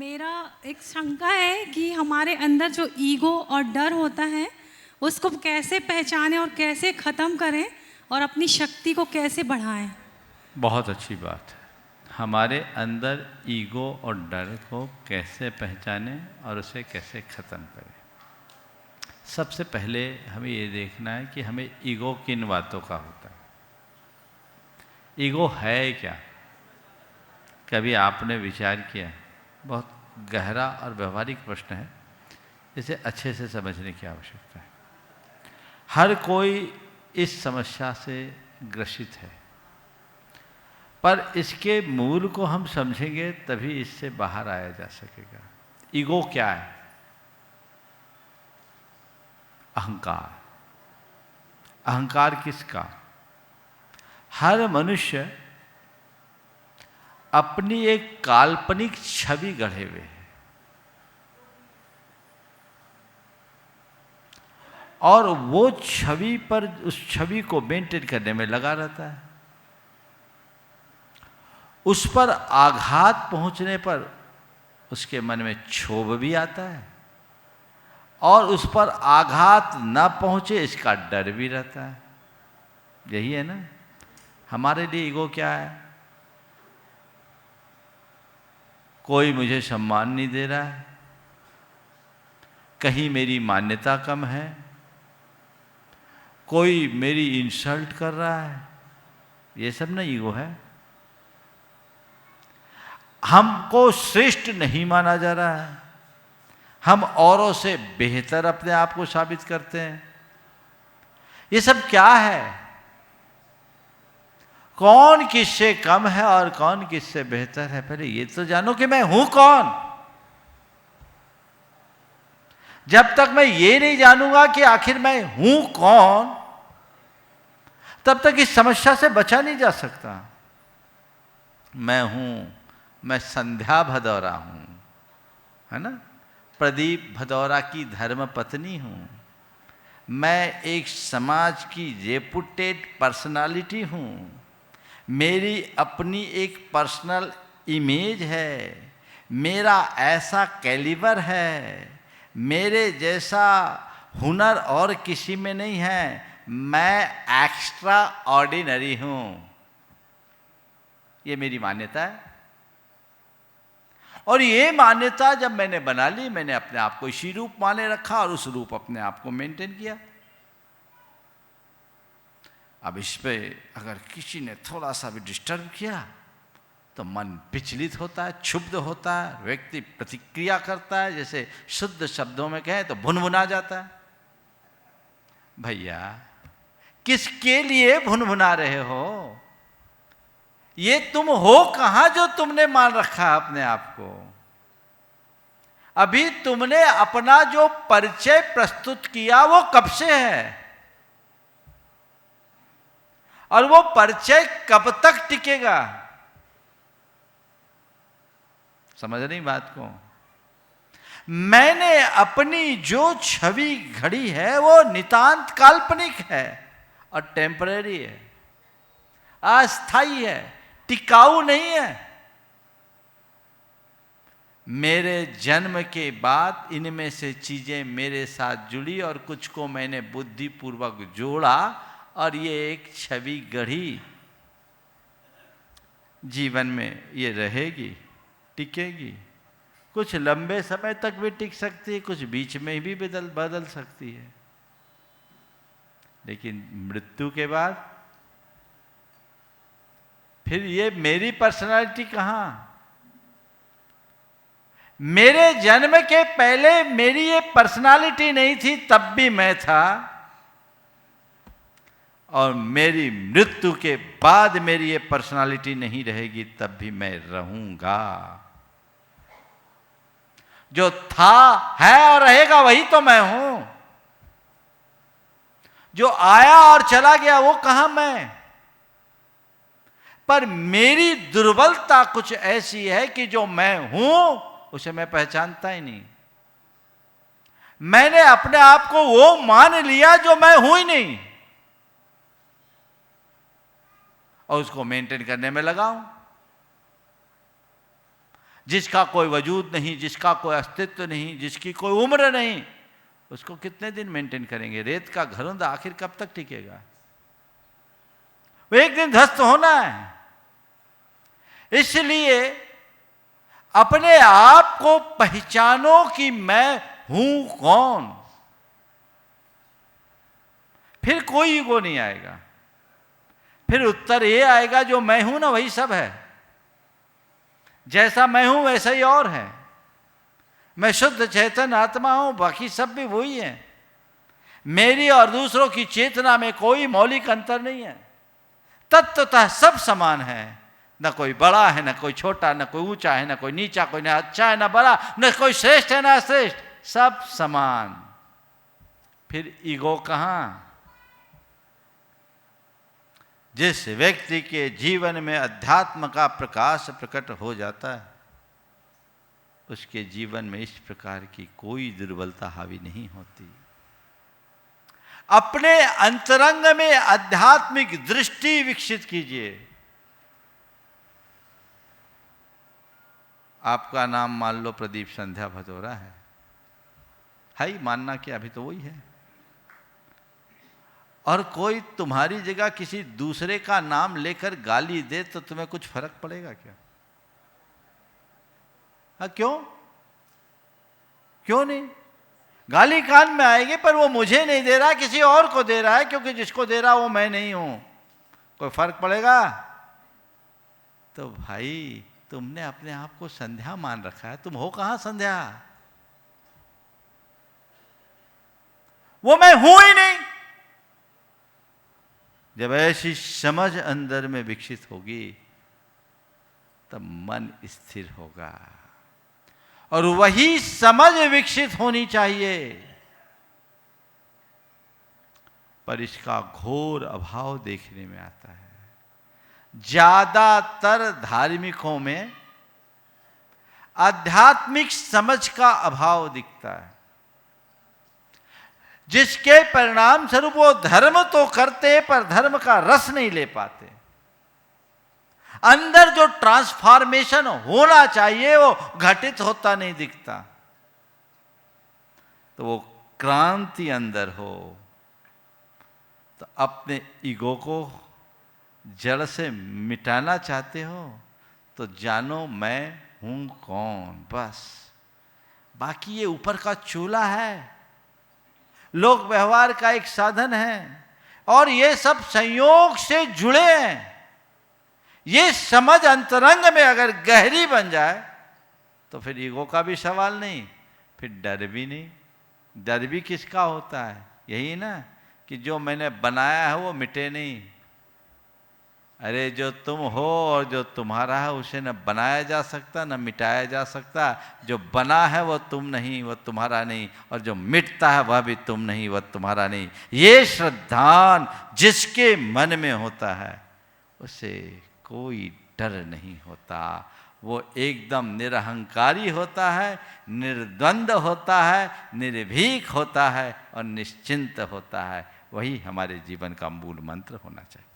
मेरा एक शंका है कि हमारे अंदर जो ईगो और डर होता है उसको कैसे पहचानें और कैसे ख़त्म करें और अपनी शक्ति को कैसे बढ़ाएं। बहुत अच्छी बात है। हमारे अंदर ईगो और डर को कैसे पहचानें और उसे कैसे ख़त्म करें। सबसे पहले हमें ये देखना है कि हमें ईगो किन बातों का होता है। ईगो है क्या? कभी आपने विचार किया? बहुत गहरा और व्यवहारिक प्रश्न है, इसे अच्छे से समझने की आवश्यकता है। हर कोई इस समस्या से ग्रसित है, पर इसके मूल को हम समझेंगे तभी इससे बाहर आया जा सकेगा। ईगो क्या है? अहंकार। अहंकार किसका? हर मनुष्य अपनी एक काल्पनिक छवि गढ़े हुए है और वो छवि पर, उस छवि को मेंटेन करने में लगा रहता है। उस पर आघात पहुंचने पर उसके मन में क्षोभ भी आता है और उस पर आघात न पहुंचे इसका डर भी रहता है। यही है ना हमारे लिए ईगो क्या है? कोई मुझे सम्मान नहीं दे रहा है, कहीं मेरी मान्यता कम है, कोई मेरी इंसल्ट कर रहा है, ये सब ना ईगो है। हमको श्रेष्ठ नहीं माना जा रहा है, हम औरों से बेहतर अपने आप को साबित करते हैं। ये सब क्या है? कौन किससे कम है और कौन किससे बेहतर है? पहले ये तो जानो कि मैं हूं कौन। जब तक मैं ये नहीं जानूंगा कि आखिर मैं हूं कौन, तब तक इस समस्या से बचा नहीं जा सकता। मैं हूं, मैं संध्या भदौरा हूं, है ना, प्रदीप भदौरा की धर्म पत्नी हूं। मैं एक समाज की रेपुटेड पर्सनालिटी हूं। मेरी अपनी एक पर्सनल इमेज है, मेरा ऐसा कैलिबर है, मेरे जैसा हुनर और किसी में नहीं है, मैं एक्स्ट्रा ऑर्डिनरी हूं। ये मेरी मान्यता है और ये मान्यता जब मैंने बना ली, मैंने अपने आप को इसी रूप माने रखा और उस रूप अपने आप को मेंटेन किया। अब इस पे अगर किसी ने थोड़ा सा भी डिस्टर्ब किया तो मन विचलित होता है, क्षुब्ध होता है, व्यक्ति प्रतिक्रिया करता है, जैसे शुद्ध शब्दों में कहें तो भुनभुना जाता है। भैया किसके लिए भुनभुना रहे हो? ये तुम हो कहां जो तुमने मान रखा है अपने आप को? अभी तुमने अपना जो परिचय प्रस्तुत किया वो कब से है और वो परिचय कब तक टिकेगा? समझ रही बात को? मैंने अपनी जो छवि घड़ी है वो नितांत काल्पनिक है और टेम्परेरी है, अस्थाई है, टिकाऊ नहीं है। मेरे जन्म के बाद इनमें से चीजें मेरे साथ जुड़ी और कुछ को मैंने बुद्धिपूर्वक जोड़ा और ये एक छवि गढ़ी। जीवन में ये रहेगी, टिकेगी, कुछ लंबे समय तक भी टिक सकती है, कुछ बीच में भी बदल सकती है, लेकिन मृत्यु के बाद फिर ये मेरी पर्सनालिटी कहां? मेरे जन्म के पहले मेरी ये पर्सनालिटी नहीं थी, तब भी मैं था, और मेरी मृत्यु के बाद मेरी ये पर्सनालिटी नहीं रहेगी, तब भी मैं रहूंगा। जो था, है और रहेगा वही तो मैं हूं। जो आया और चला गया वो कहां मैं? पर मेरी दुर्बलता कुछ ऐसी है कि जो मैं हूं उसे मैं पहचानता ही नहीं। मैंने अपने आप को वो मान लिया जो मैं हूं ही नहीं और उसको मेंटेन करने में लगा हूं। जिसका कोई वजूद नहीं, जिसका कोई अस्तित्व नहीं, जिसकी कोई उम्र नहीं, उसको कितने दिन मेंटेन करेंगे? रेत का घरोंदा आखिर कब तक टिकेगा? वो एक दिन ध्वस्त होना है। इसलिए अपने आप को पहचानो कि मैं हूं कौन, फिर कोई ईगो नहीं आएगा। फिर उत्तर ये आएगा जो मैं हूं ना वही सब है, जैसा मैं हूं वैसा ही और है। मैं शुद्ध चैतन्य आत्मा हूं, बाकी सब भी वही है। मेरी और दूसरों की चेतना में कोई मौलिक अंतर नहीं है, तत्वतः सब समान है। न कोई बड़ा है, न कोई छोटा, न कोई ऊंचा है, न कोई नीचा, कोई न अच्छा है न बड़ा, न कोई श्रेष्ठ है न अश्रेष्ठ, सब समान। फिर ईगो कहां? जिस व्यक्ति के जीवन में अध्यात्म का प्रकाश प्रकट हो जाता है, उसके जीवन में इस प्रकार की कोई दुर्बलता हावी नहीं होती। अपने अंतरंग में आध्यात्मिक दृष्टि विकसित कीजिए। आपका नाम मान लो प्रदीप संध्या भदौरा है ही, मानना कि अभी तो वही है, और कोई तुम्हारी जगह किसी दूसरे का नाम लेकर गाली दे तो तुम्हें कुछ फर्क पड़ेगा क्या? हाँ, क्यों? क्यों नहीं? गाली कान में आएगी, पर वो मुझे नहीं दे रहा, किसी और को दे रहा है, क्योंकि जिसको दे रहा वो मैं नहीं हूं। कोई फर्क पड़ेगा? तो भाई तुमने अपने आप को संध्या मान रखा है, तुम हो कहां संध्या? वो मैं हूं ही नहीं। जब ऐसी समझ अंदर में विकसित होगी तब मन स्थिर होगा, और वही समझ विकसित होनी चाहिए। पर इसका घोर अभाव देखने में आता है। ज्यादातर धार्मिकों में आध्यात्मिक समझ का अभाव दिखता है, जिसके परिणाम स्वरूप वो धर्म तो करते पर धर्म का रस नहीं ले पाते। अंदर जो ट्रांसफॉर्मेशन होना चाहिए वो घटित होता नहीं दिखता। तो वो क्रांति अंदर हो, तो अपने ईगो को जड़ से मिटाना चाहते हो तो जानो मैं हूं कौन, बस। बाकी ये ऊपर का चूल्हा है, लोक व्यवहार का एक साधन है, और ये सब संयोग से जुड़े हैं। ये समझ अंतरंग में अगर गहरी बन जाए तो फिर ईगो का भी सवाल नहीं, फिर डर भी नहीं। डर भी किसका होता है? यही ना कि जो मैंने बनाया है वो मिटे नहीं। अरे जो तुम हो और जो तुम्हारा है उसे न बनाया जा सकता न मिटाया जा सकता। जो बना है वो तुम नहीं, वो तुम्हारा नहीं, और जो मिटता है वह भी तुम नहीं, वह तुम्हारा नहीं। ये श्रद्धान जिसके मन में होता है उसे कोई डर नहीं होता। वो एकदम निरहंकारी होता है, निर्द्वंद होता है, निर्भीक होता है और निश्चिंत होता है। वही हमारे जीवन का मूल मंत्र होना चाहिए।